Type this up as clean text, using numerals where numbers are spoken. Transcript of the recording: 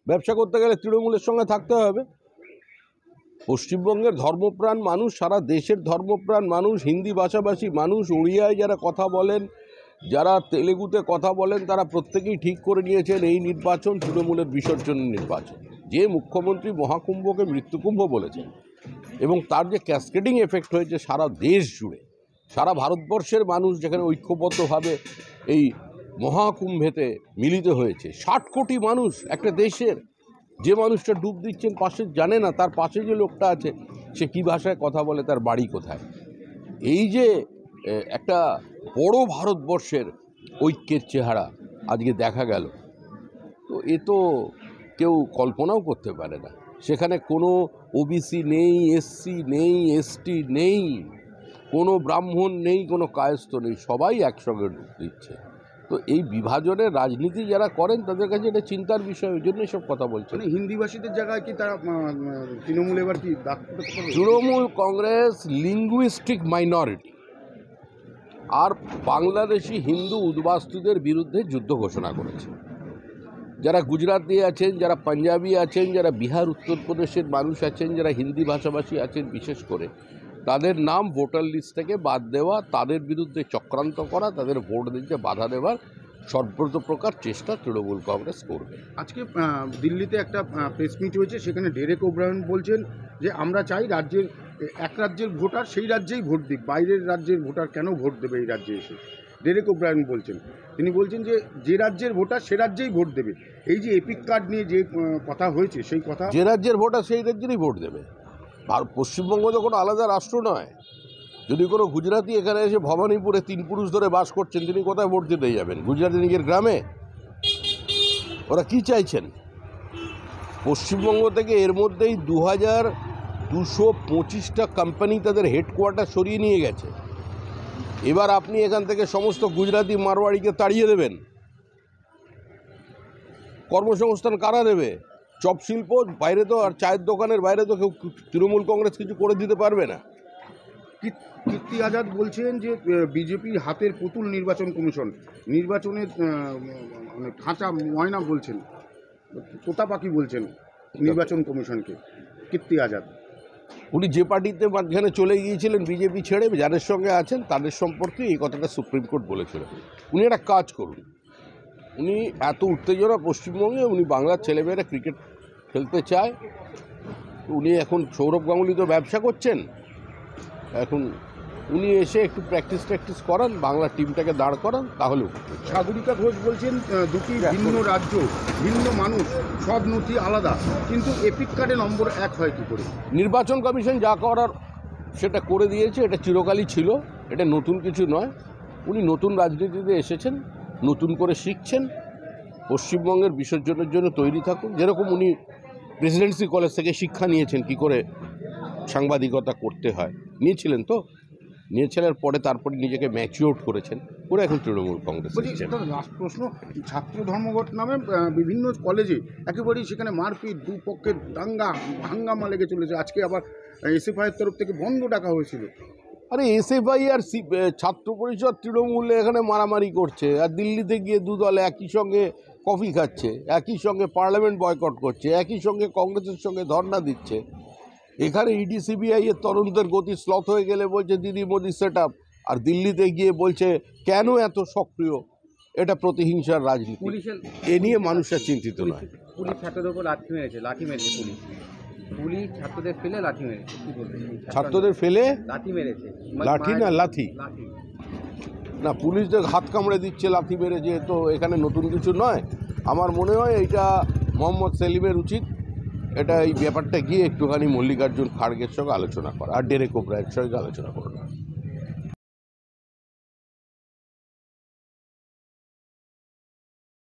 ব্যবসা করতে গেলে তৃণমূলের সঙ্গে থাকতে হবে। পশ্চিমবঙ্গের ধর্মপ্রাণ মানুষ, সারা দেশের ধর্মপ্রাণ মানুষ, হিন্দি ভাষাভাষী মানুষ, ওড়িয়ায় যারা কথা বলেন, যারা তেলেগুতে কথা বলেন, তারা প্রত্যেকেই ঠিক করে নিয়েছেন এই নির্বাচন তৃণমূলের বিসর্জনের নির্বাচন। যে মুখ্যমন্ত্রী মহাকুম্ভকে মৃত্যুকুম্ভ বলেছেন এবং তার যে ক্যাসকেডিং এফেক্ট হয়েছে সারা দেশ জুড়ে, সারা ভারতবর্ষের মানুষ যেখানে ঐক্যবদ্ধভাবে এই মহাকুম্ভেতে মিলিত হয়েছে, 60 কোটি মানুষ একটা দেশের, যে মানুষটা ডুব দিচ্ছেন পাশে জানে না তার পাশে যে লোকটা আছে সে কী ভাষায় কথা বলে, তার বাড়ি কোথায়। এই যে একটা বড় ভারতবর্ষের ঐক্যের চেহারা আজকে দেখা গেল, তো এ তো কেউ কল্পনাও করতে পারে না। সেখানে কোনো ওবিসি নেই, এসসি নেই, এসটি নেই, কোনো ব্রাহ্মণ নেই, কোনো কায়স্থ নেই, সবাই একসঙ্গে ডুব দিচ্ছে। তো এই বিভাজনের রাজনীতি যারা করেন তাদের কাছে এটা চিন্তার বিষয়, ওই জন্য সব কথা বলছেন। হিন্দিভাষীদের জায়গায় কি তারা তৃণমূল এবার কি দাগ? তৃণমূল কংগ্রেস লিঙ্গুইস্টিক মাইনরিটি আর বাংলাদেশি হিন্দু উদ্বাস্তুদের বিরুদ্ধে যুদ্ধ ঘোষণা করেছে। যারা গুজরাটি আছেন, যারা পাঞ্জাবি আছেন, যারা বিহার উত্তরপ্রদেশের মানুষ আছেন, যারা হিন্দি ভাষাভাষী আছেন বিশেষ করে, তাদের নাম ভোটার লিস্ট থেকে বাদ দেওয়া, তাদের বিরুদ্ধে চক্রান্ত করা, তাদের ভোট দিতে বাধা দেওয়ার সর্বতোপ্রকার চেষ্টা তৃণমূল কংগ্রেস করবে। আজকে দিল্লিতে একটা প্রেস মিট হয়েছে, সেখানে ডেরেক ওব্রায়ান বলছেন যে আমরা চাই রাজ্যের এক রাজ্যের ভোটার সেই রাজ্যেই ভোট দিক, বাইরের রাজ্যের ভোটার কেন ভোট দেবে এই রাজ্যে এসে। ডেরেক ওব্রায়ান বলছেন, তিনি বলছেন যে রাজ্যের ভোটার সে রাজ্যেই ভোট দেবে। এই যে এপিক কার্ড নিয়ে যে কথা হয়েছে, সেই কথা যে রাজ্যের ভোটার সেই রাজ্যেরই ভোট দেবে। আর পশ্চিমবঙ্গ তো কোনো আলাদা রাষ্ট্র নয়। যদি কোনো গুজরাটি এখানে এসে ভবানীপুরে 3 পুরুষ ধরে বাস করছেন, তিনি কোথায় ভোট দিতে যাবেন? গুজরাটি নিজের গ্রামে? ওরা কি চাইছেন? পশ্চিমবঙ্গ থেকে এর মধ্যেই 2225টা কোম্পানি তাদের হেডকোয়ার্টার সরিয়ে নিয়ে গেছে। এবার আপনি এখান থেকে সমস্ত গুজরাটি মারওয়াড়িকে তাড়িয়ে দেবেন, কর্মসংস্থান কারা দেবে? চপ শিল্প বাইরে তো, আর চায়ের দোকানের বাইরে তো কেউ তৃণমূল কংগ্রেস কিছু করে দিতে পারবে না। কীর্তি আজাদ বলছেন যে বিজেপির হাতের পুতুল নির্বাচন কমিশন, নির্বাচনের খাঁচা ময়না বলছেন, তোতা পাখি বলছেন নির্বাচন কমিশনকে। কীর্তি আজাদ উনি যে পার্টিতে মাঝখানে চলে গিয়েছিলেন বিজেপি ছেড়ে, যাদের সঙ্গে আছেন তাদের সম্পর্কে এই কথাটা সুপ্রিম কোর্ট বলেছিল। উনি একটা কাজ করুন, উনি এত উত্তেজনা পশ্চিমবঙ্গে, উনি বাংলার ছেলেমেয়েরা ক্রিকেট খেলতে চায়, উনি এখন সৌরভ গাঙ্গুলি তো ব্যবসা করছেন, এখন উনি এসে একটু প্র্যাকটিস করান, বাংলা টিমটাকে দাঁড় করান, তাহলে। সাগরিকা ঘোষ বলছেন দুটি ভিন্ন রাজ্য, ভিন্ন মানুষ, সব নথি আলাদা, কিন্তু এপিক কার্ডে নম্বর 1 হয় কী করে? নির্বাচন কমিশন যা করার সেটা করে দিয়েছে, এটা চিরকালই ছিল, এটা নতুন কিছু নয়। উনি নতুন রাজনীতিতে এসেছেন, নতুন করে শিখছেন, পশ্চিমবঙ্গের বিসর্জনের জন্য তৈরি থাকুন। যেরকম উনি প্রেসিডেন্সি কলেজ থেকে শিক্ষা নিয়েছেন কী করে সাংবাদিকতা করতে হয়, নিয়েছিলেন তো, নিয়েছিলেন, পরে তারপরে নিজেকে ম্যাচিওর করেছেন, করে এখন তৃণমূল কংগ্রেস। লাস্ট প্রশ্ন, ছাত্র ধর্মঘট নামে বিভিন্ন কলেজে একেবারেই সেখানে মারপিট, দুপক্ষের দাঙ্গা হাঙ্গামা লেগে চলেছে। আজকে আবার এসএফআইয়ের তরফ থেকে বন্ধ ডাকা হয়েছিল। আরে এসএফআই আর ছাত্র পরিষদ তৃণমূলে এখানে মারামারি করছে, আর দিল্লিতে গিয়ে দু দল একই সঙ্গে কফি খাচ্ছে, একই সঙ্গে পার্লামেন্ট বয়কট করছে, একই সঙ্গে কংগ্রেসের সঙ্গে ধর্ণা দিচ্ছে। এখানে ইডি সিবিআই এর তদন্তের গতি স্লথ হয়ে গেলে বলছে দিদি মোদি সেট আপ, আর দিল্লিতে গিয়ে বলছে কেন এত সক্রিয়, এটা প্রতিহিংসার রাজনীতি। এ নিয়ে মানুষরা চিন্তিত নয়। পুলিশ ছাত্রদের উপর লাঠি মেরেছে পুলিশ ছাত্রদের ফেলে লাঠি মেরেছে। কি বলতে? ছাত্রদের ফেলে লাঠি মেরেছে? লাঠি না লাথি না, পুলিশদের হাত কামড়ে দিচ্ছে, লাথি মেরেছে, তো এখানে নতুন কিছু নয়। আমার মনে হয় এইটা মোহাম্মদ সেলিমের উচিত এটা, এই ব্যাপারটা গিয়ে একটুখানি মল্লিকার্জুন খাড়গের সঙ্গে আলোচনা করা, আর ডেরেক ওব্রায়ানের সঙ্গে আলোচনা করা।